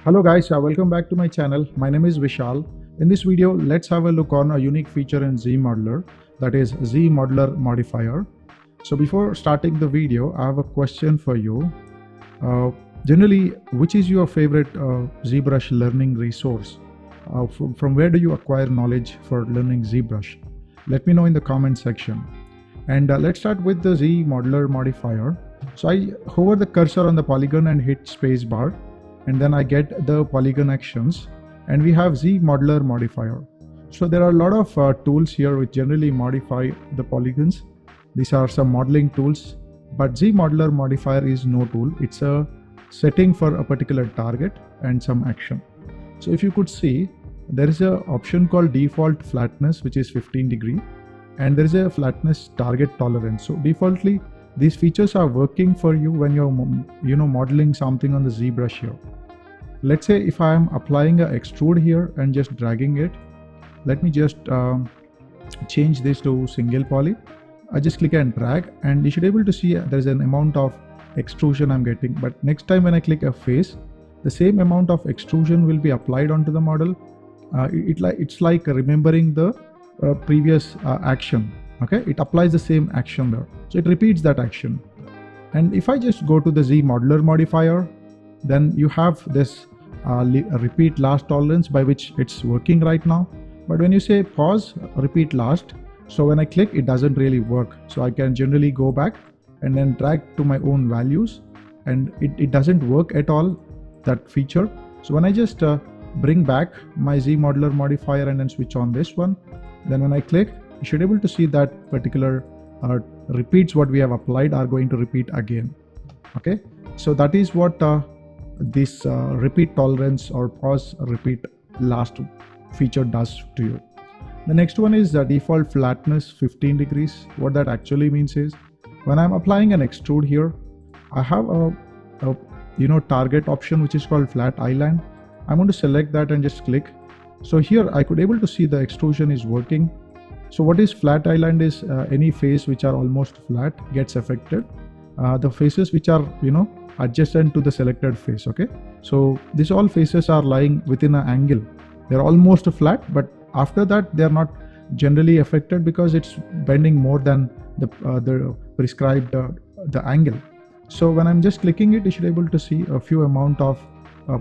Hello guys, welcome back to my channel. My name is Vishal. In this video, let's have a look on a unique feature in ZModeler, that is ZModeler Modifier. So before starting the video, I have a question for you. Generally, which is your favorite ZBrush learning resource? From where do you acquire knowledge for learning ZBrush? Let me know in the comment section. And let's start with the ZModeler Modifier. So I hover the cursor on the polygon and hit space bar, and then I get the Polygon Actions, and we have ZModeler Modifier. So there are a lot of tools here which generally modify the polygons. These are some modeling tools, but ZModeler Modifier is no tool. It's a setting for a particular target and some action. So if you could see, there is an option called default flatness, which is 15 degree, and there is a flatness target tolerance. So defaultly, these features are working for you when you're modeling something on the ZBrush here. Let's say if I am applying a extrude here and just dragging it, let me just change this to single poly. I just click and drag, and you should be able to see there's an amount of extrusion I'm getting. But next time when I click a face, the same amount of extrusion will be applied onto the model. It's like remembering the previous action. Okay, it applies the same action there, so it repeats that action. And if I just go to the ZModeler Modifier, then you have this repeat last tolerance by which it's working right now. But when you say pause, repeat last, so when I click, it doesn't really work. So I can generally go back and then drag to my own values, and it doesn't work at all, that feature. So when I just bring back my ZModeler Modifier and then switch on this one, then when I click, you should be able to see that particular repeats what we have applied are going to repeat again. Okay, so that is what this repeat tolerance or pause repeat last feature does to you. The next one is the default flatness 15 degrees. What that actually means is, when I'm applying an extrude here, I have a target option which is called flat island. I'm going to select that and just click. So here I could able to see the extrusion is working. So what is flat island is any face which are almost flat gets affected. The faces which are adjacent to the selected face. Okay, so these all faces are lying within an angle. They're almost flat, but after that they are not generally affected because it's bending more than the prescribed the angle. So when I'm just clicking it, you should be able to see a few amount of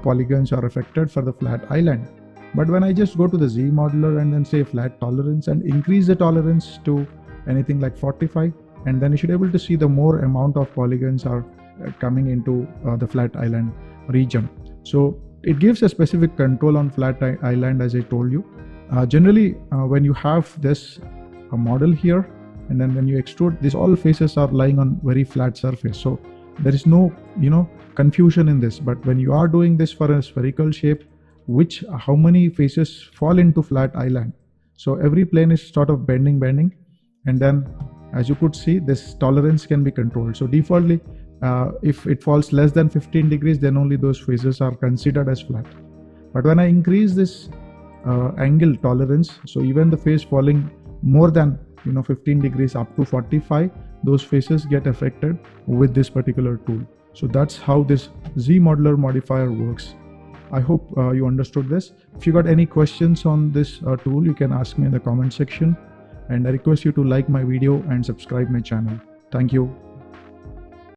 polygons are affected for the flat island. But when I just go to the ZModeler and then say flat tolerance and increase the tolerance to anything like 45, and then you should be able to see the more amount of polygons are coming into the flat island region. So it gives a specific control on flat island, as I told you. Generally, when you have this model here, and then when you extrude, these all faces are lying on very flat surface. So there is no confusion in this. But when you are doing this for a spherical shape, how many faces fall into flat island, so every plane is sort of bending, and then as you could see, this tolerance can be controlled. So defaultly, if it falls less than 15 degrees, then only those faces are considered as flat. But when I increase this angle tolerance, so even the face falling more than 15 degrees up to 45, those faces get affected with this particular tool. So that's how this ZModeler Modifier works. I hope you understood this. If you got any questions on this tool, you can ask me in the comment section, and I request you to like my video and subscribe my channel. Thank you.